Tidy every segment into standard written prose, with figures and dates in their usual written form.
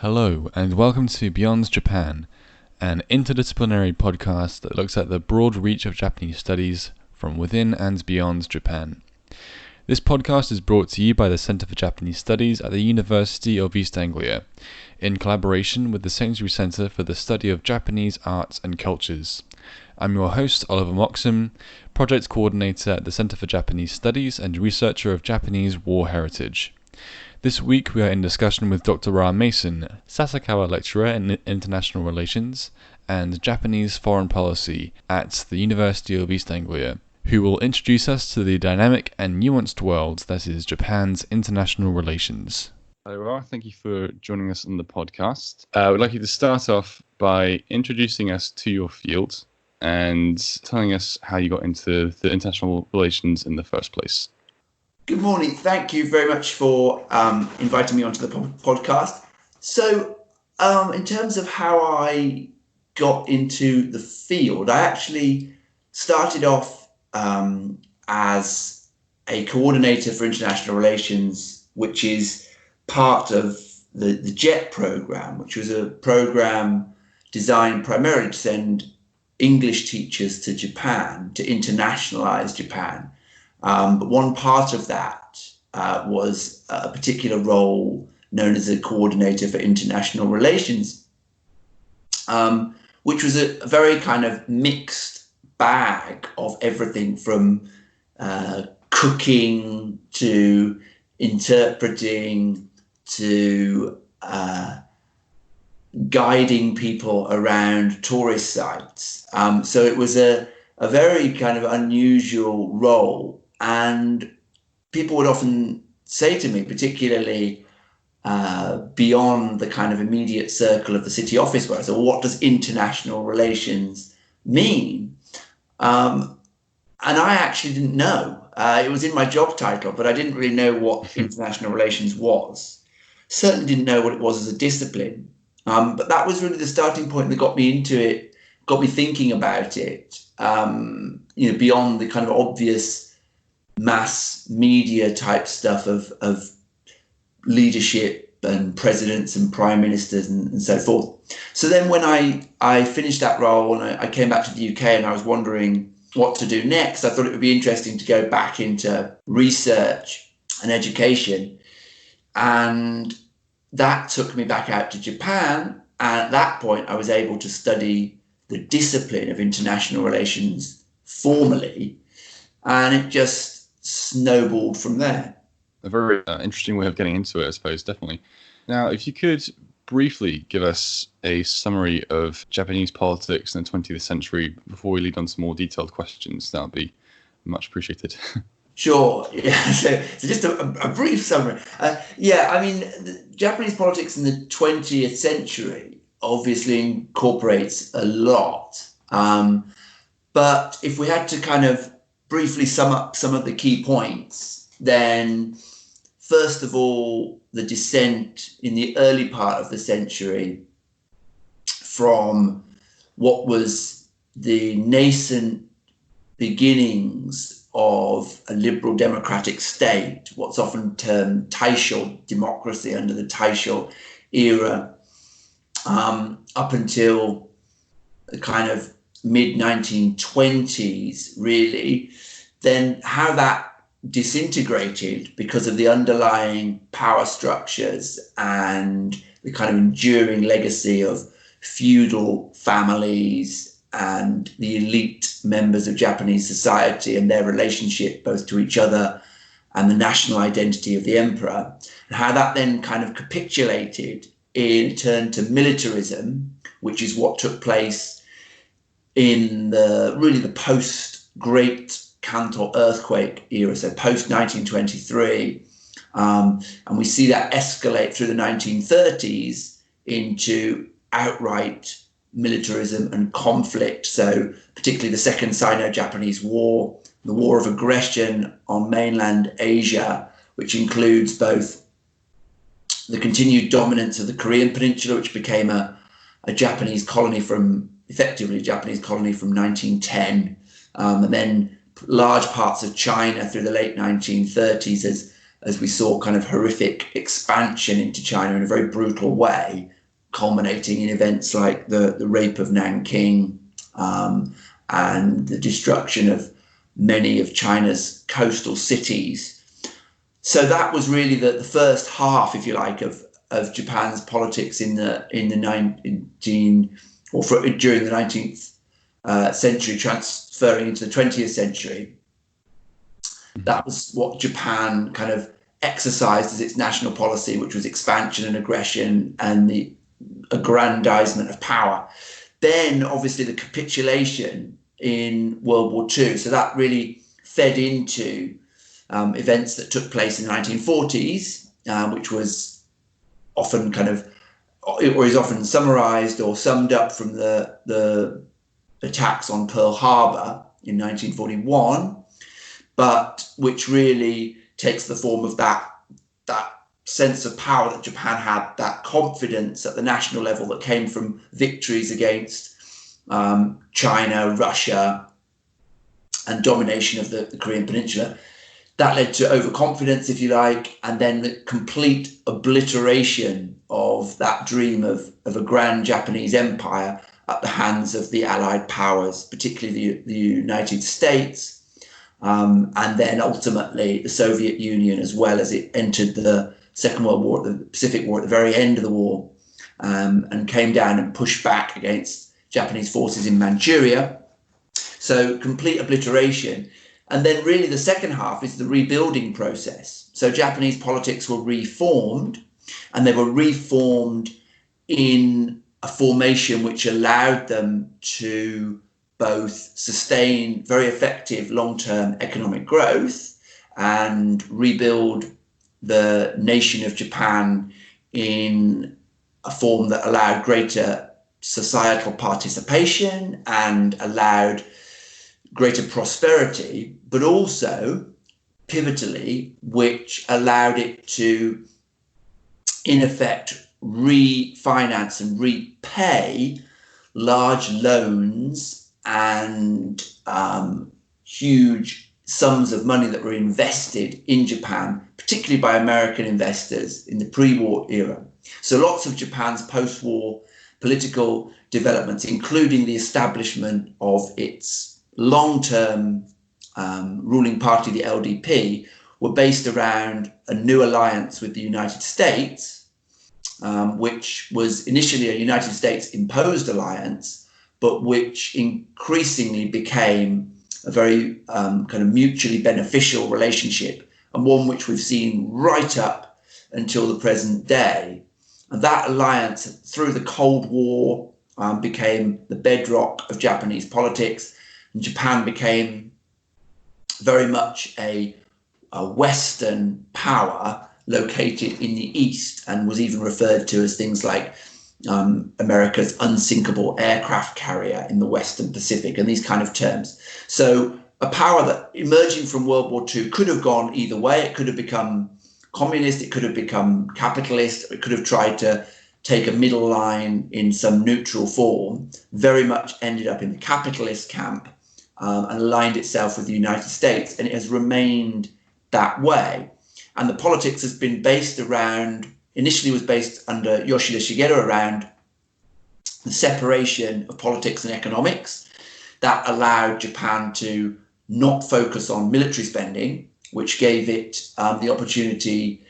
Hello, and welcome to Beyond Japan, an interdisciplinary podcast that looks at the broad reach of Japanese studies from within and beyond Japan. This podcast is brought to you by the Center for Japanese Studies at the University of East Anglia, in collaboration with the Sanctuary Center for the Study of Japanese Arts and Cultures. I'm your host, Oliver Moxham, Project Coordinator at the Center for Japanese Studies and researcher of Japanese War Heritage. This week we are in discussion with Dr. Ra Mason, Sasakawa Lecturer in International Relations and Japanese Foreign Policy at the University of East Anglia, who will introduce us to the dynamic and nuanced world that is Japan's international relations. Hi Ra, thank you for joining us on the podcast. I would like you to start off by introducing us to your field and telling us how you got into the international relations in the first place. Good morning. Thank you very much for inviting me onto the podcast. So in terms of how I got into the field, I actually started off as a coordinator for international relations, which is part of the JET program, which was a program designed primarily to send English teachers to Japan, to internationalize Japan. But one part of that was a particular role known as a coordinator for international relations, which was a very kind of mixed bag of everything from cooking to interpreting to guiding people around tourist sites. So it was a very kind of unusual role. And people would often say to me, particularly beyond the kind of immediate circle of the city office where I said, well, what does international relations mean? And I actually didn't know. It was in my job title, but I didn't really know what international relations was. Certainly didn't know what it was as a discipline. But that was really the starting point that got me into it, got me thinking about it, beyond the kind of obvious mass media type stuff of leadership and presidents and prime ministers and so forth. So then when I finished that role and I came back to the UK and I was wondering what to do next, I thought it would be interesting to go back into research and education. And that took me back out to Japan. And at that point, I was able to study the discipline of international relations formally. And it just snowballed from there. A very interesting way of getting into it, I suppose, definitely. Now, if you could briefly give us a summary of Japanese politics in the 20th century before we lead on to more detailed questions, that would be much appreciated. Sure. Yeah. So just a brief summary. The Japanese politics in the 20th century obviously incorporates a lot. But if we had to kind of briefly sum up some of the key points, then first of all, the descent in the early part of the century from what was the nascent beginnings of a liberal democratic state, what's often termed Taisho democracy under the Taisho era, up until the kind of mid-1920s, really, then how that disintegrated because of the underlying power structures and the kind of enduring legacy of feudal families and the elite members of Japanese society and their relationship both to each other and the national identity of the emperor, and how that then kind of capitulated in turn to militarism, which is what took place in the post-Great Kanto earthquake era, so post-1923. And we see that escalate through the 1930s into outright militarism and conflict. So particularly the Second Sino-Japanese War, the war of aggression on mainland Asia, which includes both the continued dominance of the Korean Peninsula, which became a Japanese colony effectively a Japanese colony from 1910, and then large parts of China through the late 1930s as we saw kind of horrific expansion into China in a very brutal way, culminating in events like the rape of Nanking, and the destruction of many of China's coastal cities. So that was really the first half, if you like, of Japan's politics in the 19 or during the 19th century, transferring into the 20th century. That was what Japan kind of exercised as its national policy, which was expansion and aggression and the aggrandizement of power. Then, obviously, the capitulation in World War II. So that really fed into events that took place in the 1940s, which was often or is often summarized or summed up from the attacks on Pearl Harbor in 1941, but which really takes the form of that sense of power that Japan had, that confidence at the national level that came from victories against China, Russia, and domination of the Korean Peninsula. That led to overconfidence, if you like, and then the complete obliteration of that dream of a grand Japanese empire at the hands of the Allied powers, particularly the United States, and then ultimately the Soviet Union, as well, as it entered the Second World War, the Pacific War, at the very end of the war, and came down and pushed back against Japanese forces in Manchuria. So complete obliteration. And then really the second half is the rebuilding process. So Japanese politics were reformed, and they were reformed in a formation which allowed them to both sustain very effective long-term economic growth and rebuild the nation of Japan in a form that allowed greater societal participation and allowed greater prosperity, but also, pivotally, which allowed it to, in effect, refinance and repay large loans and huge sums of money that were invested in Japan, particularly by American investors in the pre-war era. So lots of Japan's post-war political developments, including the establishment of its long-term ruling party, the LDP, were based around a new alliance with the United States, which was initially a United States imposed alliance, but which increasingly became a very kind of mutually beneficial relationship, and one which we've seen right up until the present day. And that alliance, through the Cold War, became the bedrock of Japanese politics, and Japan became very much a Western power located in the East, and was even referred to as things like America's unsinkable aircraft carrier in the Western Pacific, and these kind of terms. So a power that, emerging from World War II, could have gone either way. It could have become communist, it could have become capitalist, it could have tried to take a middle line in some neutral form, very much ended up in the capitalist camp, and aligned itself with the United States, and it has remained that way. And the politics has been based around, initially was based under Yoshida Shigeru, around the separation of politics and economics. That allowed Japan to not focus on military spending, which gave it the opportunity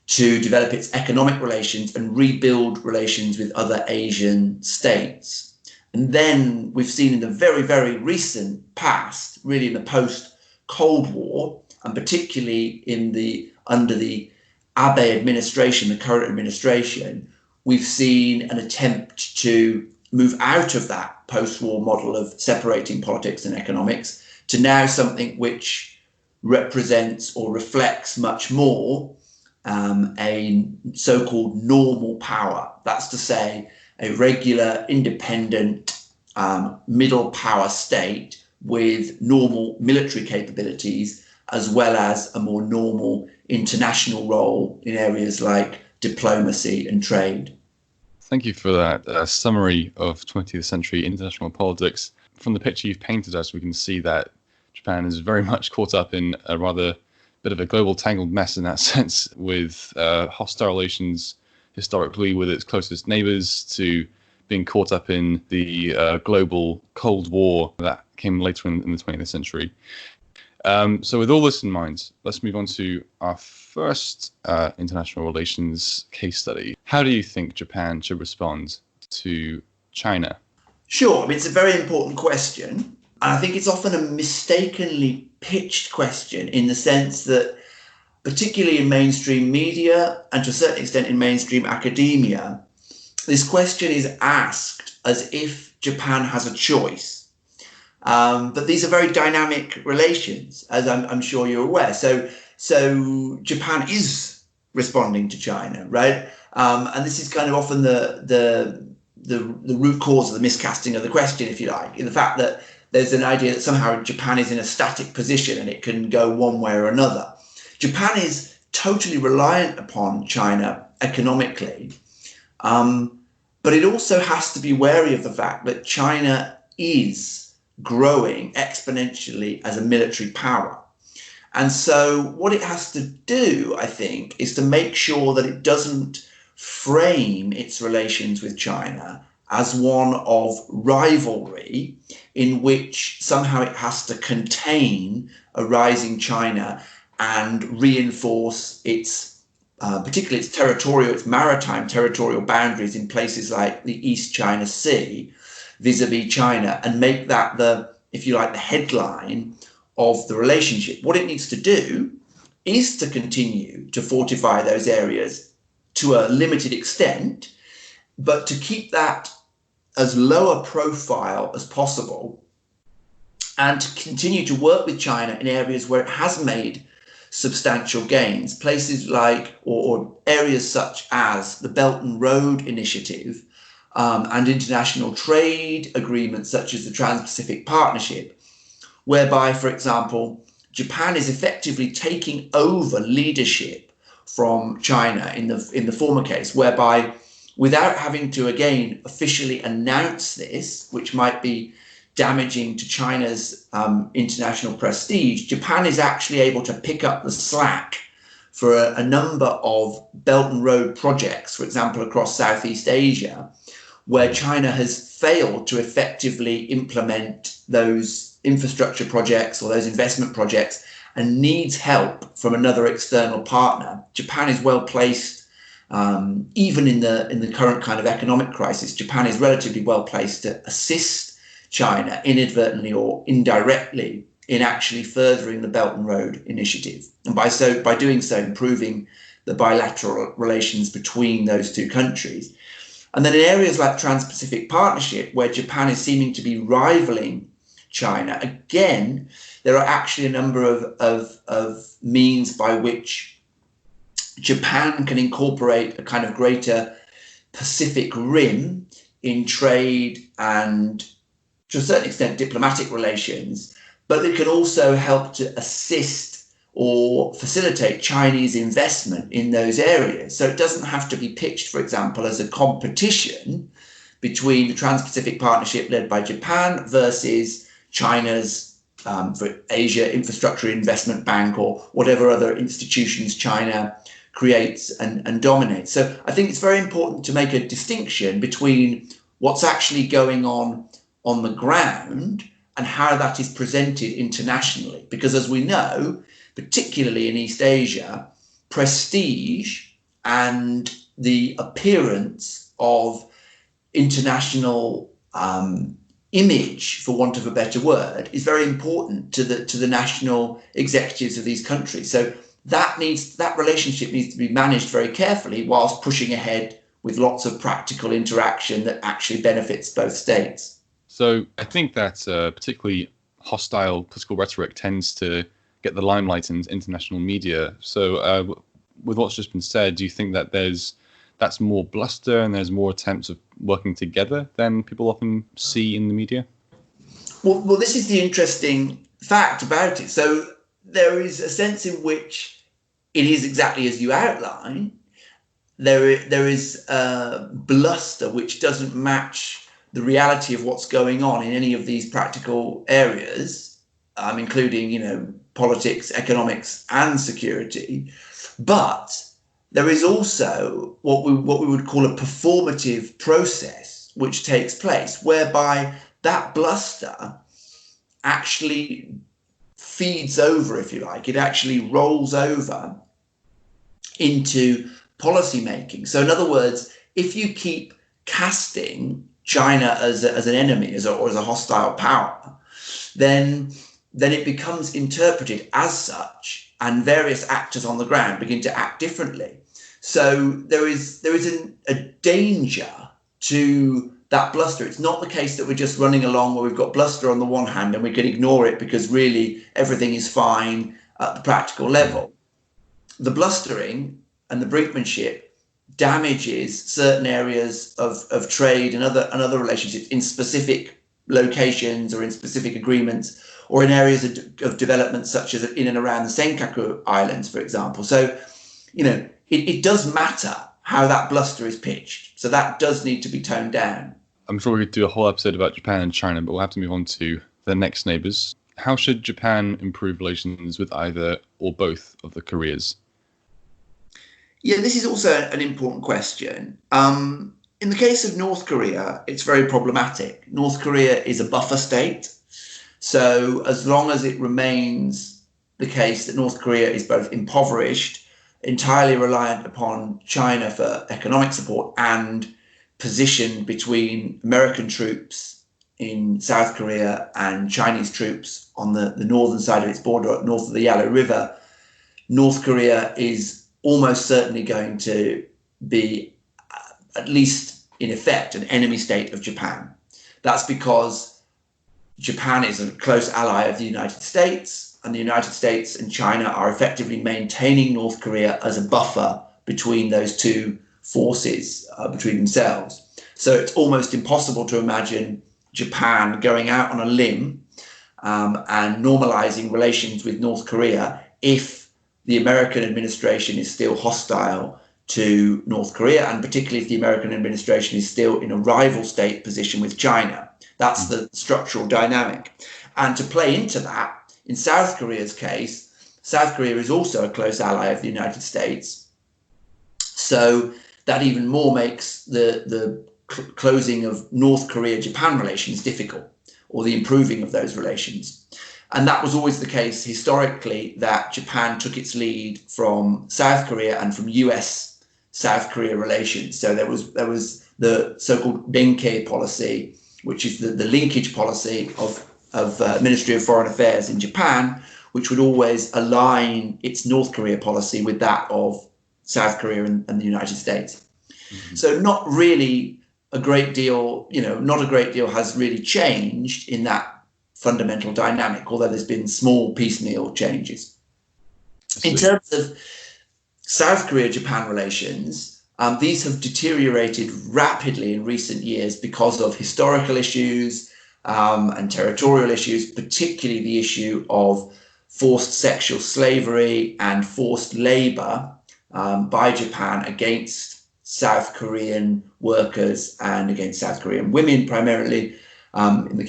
to develop its economic relations and rebuild relations with other Asian states. And then we've seen in the very, very recent past, really in the post-Cold War, and particularly under the Abe administration, the current administration, we've seen an attempt to move out of that post-war model of separating politics and economics to now something which represents or reflects much more a so-called normal power. That's to say, a regular, independent, middle power state with normal military capabilities, as well as a more normal international role in areas like diplomacy and trade. Thank you for that summary of 20th century international politics. From the picture you've painted us, we can see that Japan is very much caught up in a rather bit of a global tangled mess in that sense, with hostile relations historically with its closest neighbors to being caught up in the global Cold War that came later in the 20th century. So with all this in mind, let's move on to our first international relations case study. How do you think Japan should respond to China? Sure. I mean, it's a very important question. And I think it's often a mistakenly pitched question in the sense that, particularly in mainstream media and to a certain extent in mainstream academia, this question is asked as if Japan has a choice. But these are very dynamic relations, as I'm sure you're aware. So Japan is responding to China, right? And this is kind of often the root cause of the miscasting of the question, if you like, in the fact that there's an idea that somehow Japan is in a static position and it can go one way or another. Japan is totally reliant upon China economically, but it also has to be wary of the fact that China is growing exponentially as a military power. And so what it has to do, I think, is to make sure that it doesn't frame its relations with China as one of rivalry, in which somehow it has to contain a rising China and reinforce its, particularly its territorial, its maritime territorial boundaries in places like the East China Sea, vis-a-vis China, and make that the, if you like, the headline of the relationship. What it needs to do is to continue to fortify those areas to a limited extent, but to keep that as low a profile as possible, and to continue to work with China in areas where it has made substantial gains, places like or areas such as the Belt and Road Initiative and international trade agreements such as the Trans-Pacific Partnership, whereby, for example, Japan is effectively taking over leadership from China in the former case, whereby without having to again officially announce this, which might be damaging to China's international prestige, Japan is actually able to pick up the slack for a number of Belt and Road projects, for example, across Southeast Asia, where China has failed to effectively implement those infrastructure projects or those investment projects and needs help from another external partner. Japan is well placed, even in the current kind of economic crisis. Japan is relatively well placed to assist China inadvertently or indirectly in actually furthering the Belt and Road Initiative, and by doing so improving the bilateral relations between those two countries. And then in areas like Trans-Pacific Partnership, where Japan is seeming to be rivaling China, again, there are actually a number of means by which Japan can incorporate a kind of greater Pacific rim in trade and, to a certain extent, diplomatic relations, but it can also help to assist or facilitate Chinese investment in those areas. So it doesn't have to be pitched, for example, as a competition between the Trans-Pacific Partnership led by Japan versus China's for Asia Infrastructure Investment Bank or whatever other institutions China creates and dominates. So I think it's very important to make a distinction between what's actually going on the ground and how that is presented internationally. Because as we know, particularly in East Asia, prestige and the appearance of international image, for want of a better word, is very important to the national executives of these countries. So that relationship needs to be managed very carefully whilst pushing ahead with lots of practical interaction that actually benefits both states. So I think that particularly hostile political rhetoric tends to get the limelight in international media. So with what's just been said, do you think that that's more bluster and there's more attempts of working together than people often see in the media? Well, this is the interesting fact about it. So there is a sense in which it is exactly as you outline. There is bluster which doesn't match the reality of what's going on in any of these practical areas, including, politics, economics, and security. But there is also what we would call a performative process which takes place, whereby that bluster actually feeds over, if you like. It actually rolls over into policy making. So in other words, if you keep casting China as an enemy, or as a hostile power, then it becomes interpreted as such, and various actors on the ground begin to act differently. So there is a danger to that bluster. It's not the case that we're just running along where we've got bluster on the one hand and we can ignore it because really everything is fine at the practical level. The blustering and the brinkmanship damages certain areas of trade and other relationships in specific locations or in specific agreements, or in areas of development such as in and around the Senkaku Islands, for example. So, it does matter how that bluster is pitched. So that does need to be toned down. I'm sure we could do a whole episode about Japan and China, but we'll have to move on to the next neighbours. How should Japan improve relations with either or both of the Koreas? Yeah, this is also an important question. In the case of North Korea, it's very problematic. North Korea is a buffer state. So as long as it remains the case that North Korea is both impoverished, entirely reliant upon China for economic support, and positioned between American troops in South Korea and Chinese troops on the northern side of its border, north of the Yalu River, North Korea is almost certainly going to be, at least in effect, an enemy state of Japan. That's because Japan is a close ally of the United States, and the United States and China are effectively maintaining North Korea as a buffer between those two forces, between themselves. So it's almost impossible to imagine Japan going out on a limb and normalizing relations with North Korea if the American administration is still hostile to North Korea, and particularly if the American administration is still in a rival state position with China. That's the structural dynamic. And to play into that, in South Korea's case, South Korea is also a close ally of the United States. So that even more makes the closing of North Korea-Japan relations difficult, or the improving of those relations. And that was always the case historically, that Japan took its lead from South Korea and from US-South Korea relations. So there was the so-called Denke policy, which is the linkage policy of Ministry of Foreign Affairs in Japan, which would always align its North Korea policy with that of South Korea and the United States. Mm-hmm. So not really a great deal, not a great deal has really changed in that fundamental dynamic, although there's been small piecemeal changes. In terms of South Korea-Japan relations, these have deteriorated rapidly in recent years because of historical issues and territorial issues, particularly the issue of forced sexual slavery and forced labor by Japan against South Korean workers and against South Korean women primarily. In the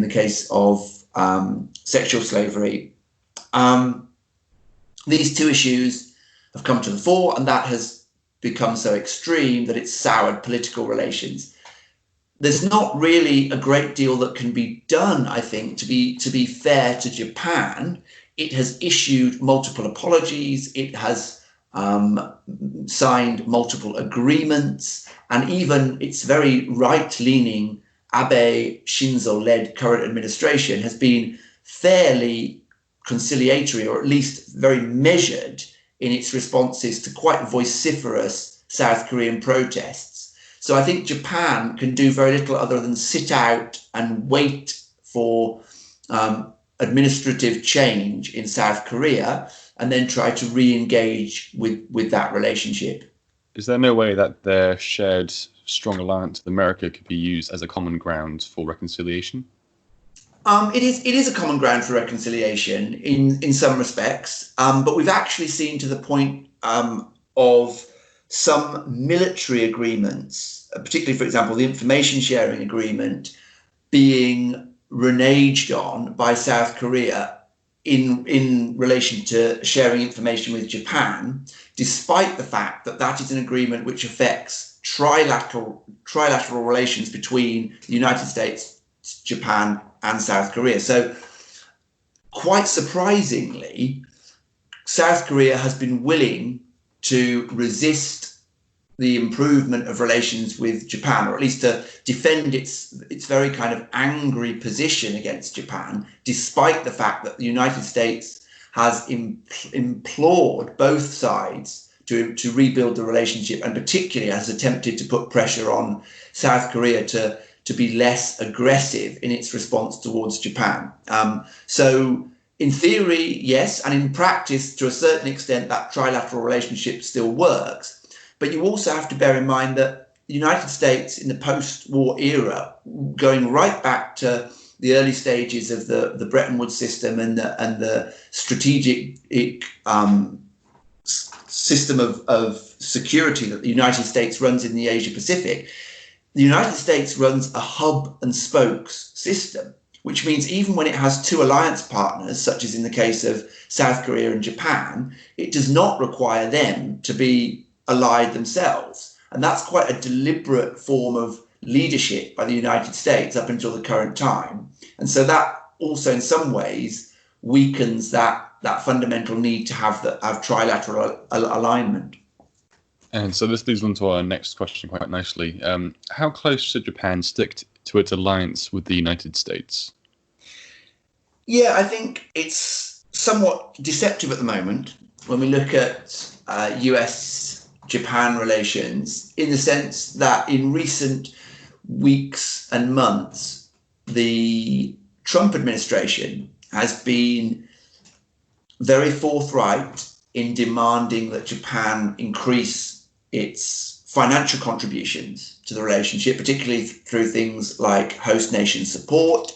case of sexual slavery, these two issues have come to the fore, and that has become so extreme that it's soured political relations. There's not really a great deal that can be done, I think, to be fair to Japan. It has issued multiple apologies. It has signed multiple agreements, and even its very right-leaning Abe Shinzo-led current administration has been fairly conciliatory, or at least very measured in its responses to quite vociferous South Korean protests. So I think Japan can do very little other than sit out and wait for administrative change in South Korea, and then try to re-engage with that relationship. Is there no way that their shared strong alliance with America could be used as a common ground for reconciliation? It is a common ground for reconciliation in some respects, but we've actually seen to the point of some military agreements, particularly, for example, the information sharing agreement, being reneged on by South Korea in relation to sharing information with Japan, despite the fact that that is an agreement which affects trilateral relations between the United States, Japan, and South Korea. So, quite surprisingly, South Korea has been willing to resist the improvement of relations with Japan, or at least to defend its very kind of angry position against Japan, despite the fact that the United States has implored both sides to rebuild the relationship, and particularly has attempted to put pressure on South Korea to be less aggressive in its response towards Japan. So in theory, yes, and in practice, to a certain extent, that trilateral relationship still works. But you also have to bear in mind that the United States in the post-war era, going right back to the early stages of the Bretton Woods system and the strategic system of security that the United States runs in the Asia Pacific, the United States runs a hub and spokes system, which means even when it has two alliance partners, such as in the case of South Korea and Japan, it does not require them to be allied themselves. And that's quite a deliberate form of leadership by the United States up until the current time. And so that also in some ways weakens that fundamental need to have trilateral alignment. And so this leads on to our next question quite nicely. How close should Japan stick to its alliance with the United States? Yeah, I think it's somewhat deceptive at the moment when we look at US-Japan relations, in the sense that in recent weeks and months, the Trump administration has been very forthright in demanding that Japan increase its financial contributions to the relationship, particularly through things like host nation support,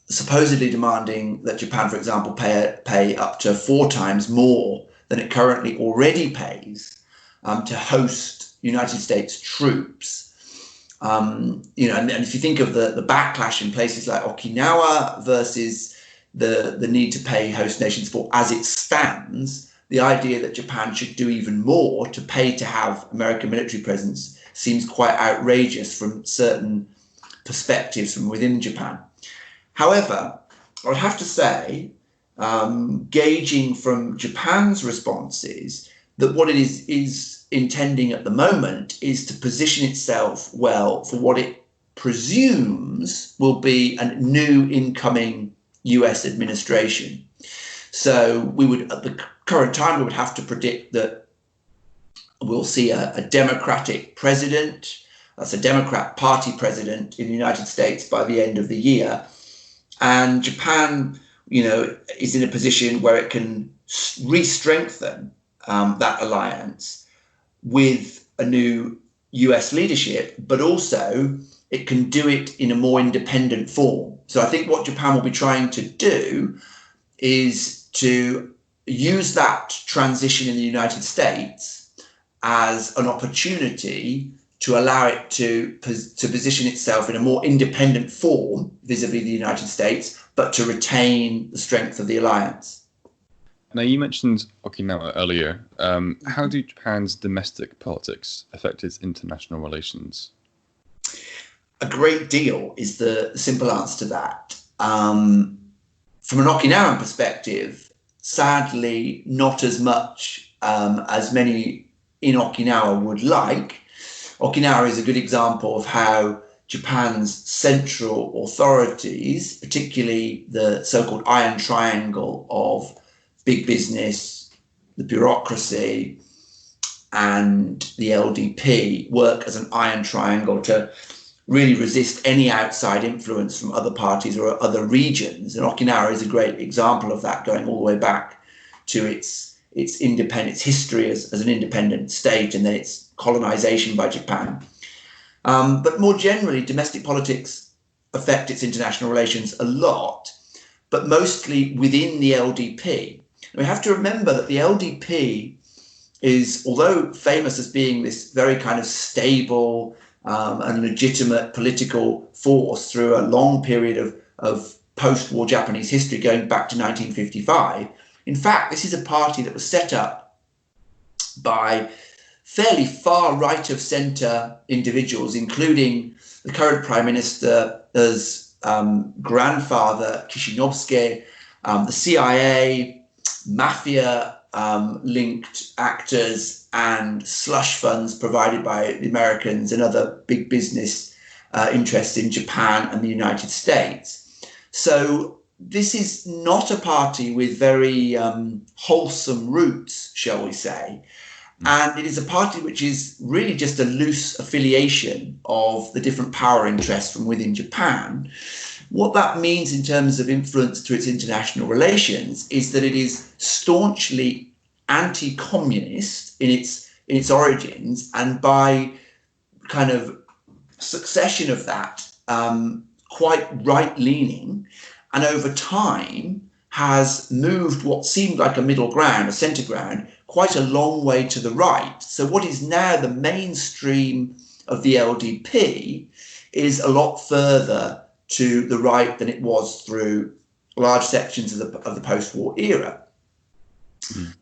supposedly demanding that Japan, for example, pay up to 4 times more than it currently already pays to host United States troops. And if you think of the backlash in places like Okinawa versus the need to pay host nation support as it stands, the idea that Japan should do even more to pay to have American military presence seems quite outrageous from certain perspectives from within Japan. However, I would have to say, gauging from Japan's responses, that what it is intending at the moment is to position itself well for what it presumes will be a new incoming US administration. So we would, at the current time, we would have to predict that we'll see a Democratic president, that's a Democrat Party president in the United States by the end of the year. And Japan, is in a position where it can re-strengthen that alliance with a new US leadership, but also it can do it in a more independent form. So I think what Japan will be trying to do is to use that transition in the United States as an opportunity to allow it to position itself in a more independent form vis-a-vis the United States, but to retain the strength of the alliance. Now, you mentioned Okinawa earlier. How do Japan's domestic politics affect its international relations? A great deal is the simple answer to that. From an Okinawan perspective, sadly, not as much as many in Okinawa would like. Okinawa is a good example of how Japan's central authorities, particularly the so-called Iron Triangle of big business, the bureaucracy, and the LDP, work as an iron triangle to really resist any outside influence from other parties or other regions. And Okinawa is a great example of that, going all the way back to its history as an independent state, and then its colonization by Japan. But more generally, domestic politics affect its international relations a lot, but mostly within the LDP. And we have to remember that the LDP is, although famous as being this very kind of stable and legitimate political force through a long period of post-war Japanese history going back to 1955. In fact, this is a party that was set up by fairly far right of centre individuals, including the current Prime Minister's grandfather, Kishinovsuke, the CIA, mafia linked actors, and slush funds provided by the Americans and other big business interests in Japan and the United States. So this is not a party with very wholesome roots, shall we say. And it is a party which is really just a loose affiliation of the different power interests from within Japan. What that means in terms of influence to its international relations is that it is staunchly anti-communist in its origins, and by kind of succession of that, quite right-leaning, and over time has moved what seemed like a middle ground, a centre ground, quite a long way to the right. So what is now the mainstream of the LDP is a lot further to the right than it was through large sections of the post-war era,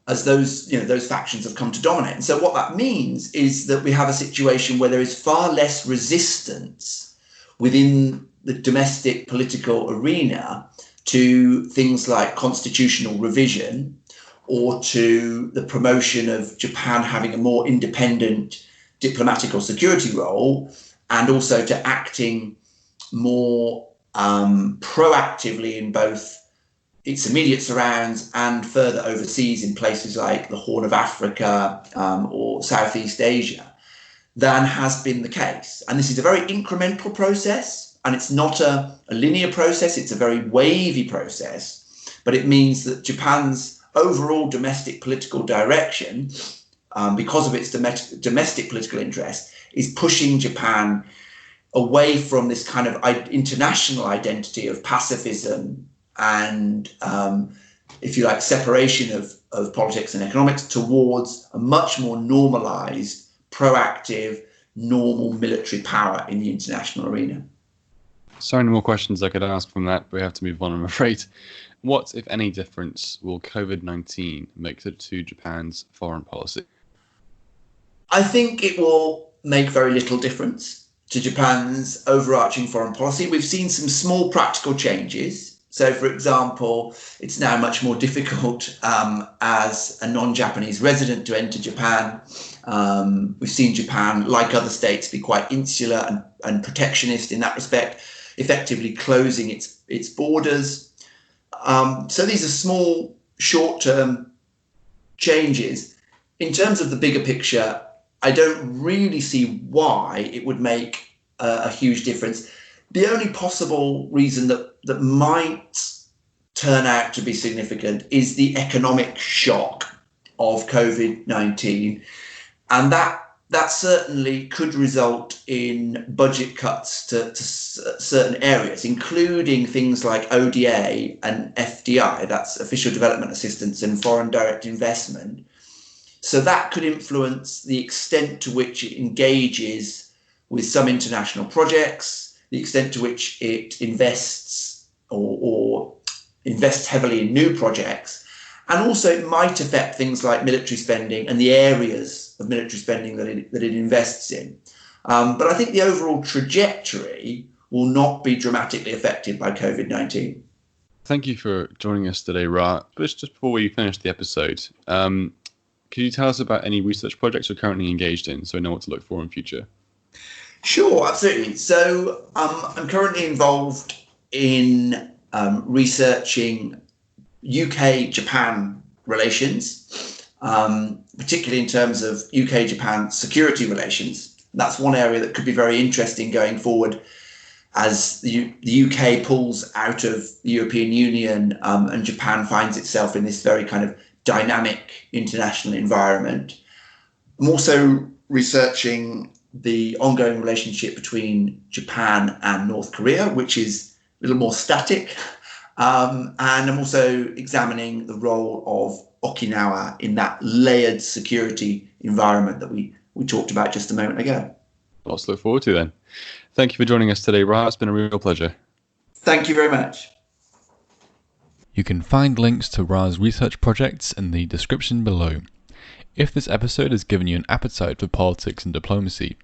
as those factions have come to dominate. And so what that means is that we have a situation where there is far less resistance within the domestic political arena to things like constitutional revision, or to the promotion of Japan having a more independent diplomatic or security role, and also to acting more proactively in both its immediate surrounds and further overseas in places like the Horn of Africa or Southeast Asia, than has been the case. And this is a very incremental process, and it's not a linear process, it's a very wavy process, but it means that Japan's overall domestic political direction, because of its domestic political interest, is pushing Japan away from this kind of international identity of pacifism and, if you like, separation of politics and economics towards a much more normalized, proactive, normal military power in the international arena. So many more questions I could ask from that, but we have to move on, I'm afraid. What, if any, difference will COVID-19 make to Japan's foreign policy? I think it will make very little difference to Japan's overarching foreign policy. We've seen some small practical changes. So, for example, it's now much more difficult as a non-Japanese resident to enter Japan. We've seen Japan, like other states, be quite insular and protectionist in that respect, effectively closing its borders. So these are small, short-term changes. In terms of the bigger picture, I don't really see why it would make a huge difference. The only possible reason that might turn out to be significant is the economic shock of COVID-19. And that certainly could result in budget cuts to certain areas, including things like ODA and FDI, that's Official Development Assistance and Foreign Direct Investment. So that could influence the extent to which it engages with some international projects, the extent to which it invests or invests heavily in new projects. And also it might affect things like military spending and the areas of military spending that it invests in. But I think the overall trajectory will not be dramatically affected by COVID-19. Thank you for joining us today, Ra. Just before we finish the episode, could you tell us about any research projects you're currently engaged in so we know what to look for in future? Sure, absolutely. So I'm currently involved in researching UK-Japan relations, particularly in terms of UK-Japan security relations. That's one area that could be very interesting going forward as the UK pulls out of the European Union and Japan finds itself in this very kind of dynamic international environment. I'm also researching the ongoing relationship between Japan and North Korea, which is a little more static. And I'm also examining the role of Okinawa in that layered security environment that we talked about just a moment ago. Lots to look forward to then. Thank you for joining us today, Ra. It's been a real pleasure. Thank you very much. You can find links to Ra's research projects in the description below. If this episode has given you an appetite for politics and diplomacy,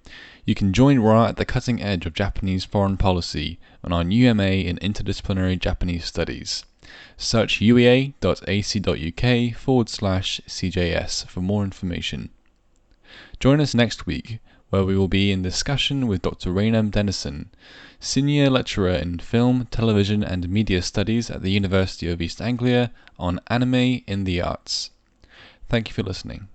you can join Ra at the cutting edge of Japanese foreign policy on our new MA in Interdisciplinary Japanese Studies. Search uea.ac.uk/CJS for more information. Join us next week, where we will be in discussion with Dr. Raynham Dennison, Senior Lecturer in Film, Television and Media Studies at the University of East Anglia, on anime in the arts. Thank you for listening.